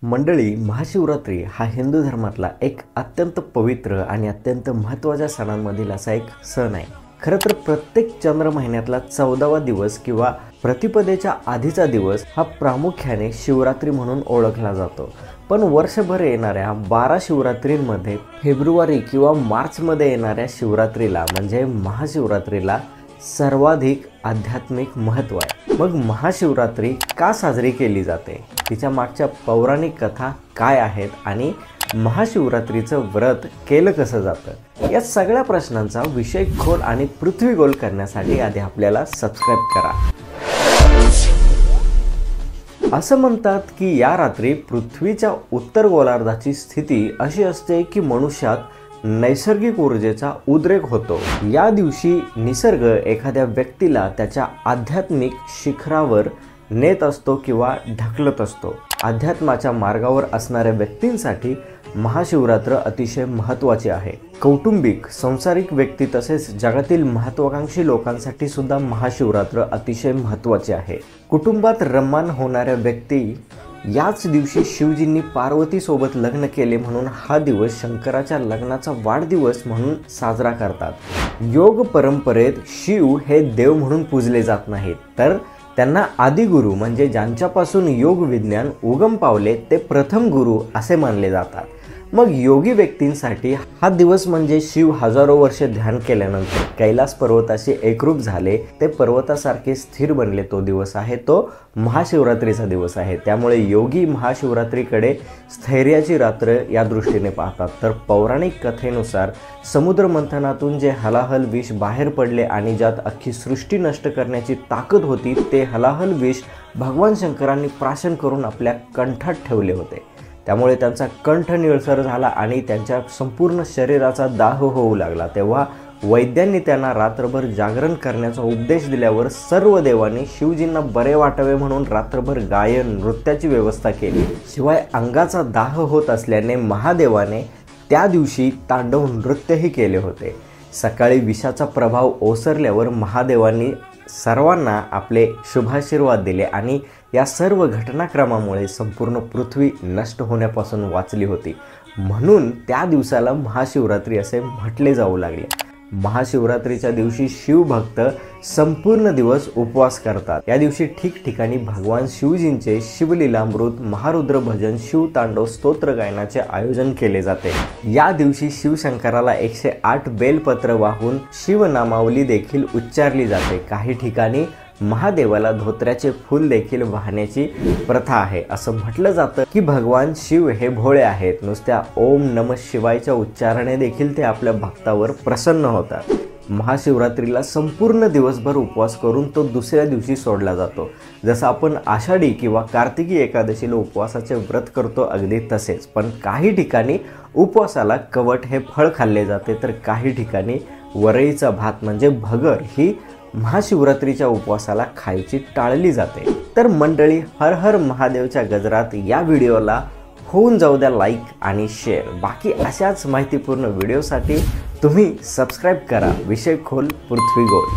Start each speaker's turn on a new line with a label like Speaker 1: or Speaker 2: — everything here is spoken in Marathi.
Speaker 1: मंडळी, महाशिवरात्री हा हिंदू धर्मातला एक अत्यंत पवित्र आणि अत्यंत महत्त्वाच्या सणांमधील असा एक सण आहे। खरं तर प्रत्येक चंद्र महिन्यातला 14वा दिवस किंवा प्रतिपदेच्या आधीचा दिवस हा प्रामुख्याने शिवरात्री म्हणून ओळखला जातो। पण वर्षभर येणाऱ्या 12 शिवरात्रींमध्ये फेब्रुवारी किंवा मार्चमध्ये येणाऱ्या शिवरात्रीला म्हणजे महाशिवरात्रीला सर्वाधिक आध्यात्मिक महत्त्व आहे। मग महाशिवरात्री का साजरी केली जाते, तिच्या मागच्या पौराणिक कथा काय आहेत आणि महाशिवरात्रीचं व्रत केलं कसं जातं, या सगळ्या प्रश्नांचा विषय खोल आणि पृथ्वी गोल करण्यासाठी आधी आपल्याला सबस्क्राइब करा। असं म्हणतात की या रात्री पृथ्वीच्या उत्तर गोलार्धाची स्थिती अशी असते की मनुष्यात नैसर्गिक ऊर्जेचा उद्रेक होतो। या दिवशी निसर्ग एखाद्या व्यक्तीला त्याच्या आध्यात्मिक शिखरावर नेत असतो किंवा ढकलत असतो। अध्यात्माच्या मार्गावर असणाऱ्या व्यक्तींसाठी महाशिवरात्र अतिशय महत्त्वाची आहे। कौटुंबिक संसारिक व्यक्ती तसेच जगातील महत्त्वाकांक्षी लोकांसाठी सुद्धा महाशिवरात्र अतिशय महत्त्वाचे आहे। कुटुंबात रममाण होणाऱ्या व्यक्ती याच दिवशी शिवजींनी पार्वती सोबत लग्न केले म्हणून हा दिवस शंकराच्या लग्नाचा वाढदिवस म्हणून साजरा करतात। योग परंपरेत शिव हे देव म्हणून पूजले जात नाहीत, तर त्यांना आदिगुरु म्हणजे ज्यांच्यापासून योग विज्ञान उगम पावले ते प्रथम गुरु असे मानले जातात। मग योगी व्यक्तींसाठी हा दिवस म्हणजे शिव हजारो वर्षे ध्यान केल्यानंतर कैलास पर्वताशी एकरूप झाले, ते पर्वतासारखे स्थिर बनले, तो दिवस आहे तो महाशिवरात्रीचा दिवस आहे। त्यामुळे योगी महाशिवरात्रीकडे स्थैर्याची रात्र या दृष्टीने पाहतात। तर पौराणिक कथेनुसार समुद्र मंथनातून जे हलाहल विष बाहेर पडले आणि ज्यात अख्खी सृष्टी नष्ट करण्याची ताकद होती, ते हलाहल विष भगवान शंकरांनी प्राशन करून आपल्या कंठात ठेवले होते। त्यामुळे त्यांचा कंठ निळसर झाला आणि त्यांच्या संपूर्ण शरीराचा दाह होऊ लागला। तेव्हा वैद्यांनी त्यांना रात्रभर जागरण करण्याचा उपदेश दिल्यावर सर्व देवांनी शिवजींना बरे वाटावे म्हणून रात्रभर गायन नृत्याची व्यवस्था केली। शिवाय अंगाचा दाह होत असल्याने महादेवाने त्या दिवशी तांडव नृत्यही केले होते। सकाळी विषाचा प्रभाव ओसरल्यावर महादेवांनी सर्वांना आपले शुभाशीर्वाद दिले आणि या सर्व घटनाक्रमामुळे संपूर्ण पृथ्वी नष्ट होण्यापासून वाचली होती। म्हणून त्या दिवसाला महाशिवरात्री असे म्हटले जाऊ लागले। महाशिवरात्रीच्या दिवशी शिवभक्त संपूर्ण दिवस उपवास करतात। या दिवशी ठिकठिकाणी भगवान शिवजींचे शिवलीलामृत, महारुद्र भजन, शिवतांडव, स्तोत्र गायनाचे आयोजन केले जाते। या दिवशी शिवशंकराला 108 बेलपत्र वाहून शिवनामावली देखील उच्चारली जाते। काही ठिकाणी महादेवाला धोत्र्याचे फूल देखील वाहण्याची प्रथा आहे। असं म्हटलं जातं की भगवान शिव हे भोळे आहेत, नुसत्या ओम नमः शिवायच्या उच्चारणे देखील ते आपल्या भक्तावर प्रसन्न होतात। महाशिवरात्रीला संपूर्ण दिवसभर उपवास करून तो दुसऱ्या दिवशी सोडला जातो। जसं आपण आषाढी किंवा कार्तिकी एकादशीला उपवासाचे व्रत करतो अगदी तसेच। पण काही ठिकाणी उपवासाला कवट हे फळ खाल्ले जाते, तर काही ठिकाणी वरईचा भात म्हणजे भगर ही महाशिवरात्रीच्या उपवासाला खायची टाळली जाते। तर मंडळी, हर हर महादेवच्या गजरात या व्हिडिओला होऊन जाऊ द्या लाईक आणि शेअर। बाकी अशाच माहितीपूर्ण व्हिडिओसाठी तुम्ही सबस्क्राइब करा। विषय खोल पृथ्वी गोल।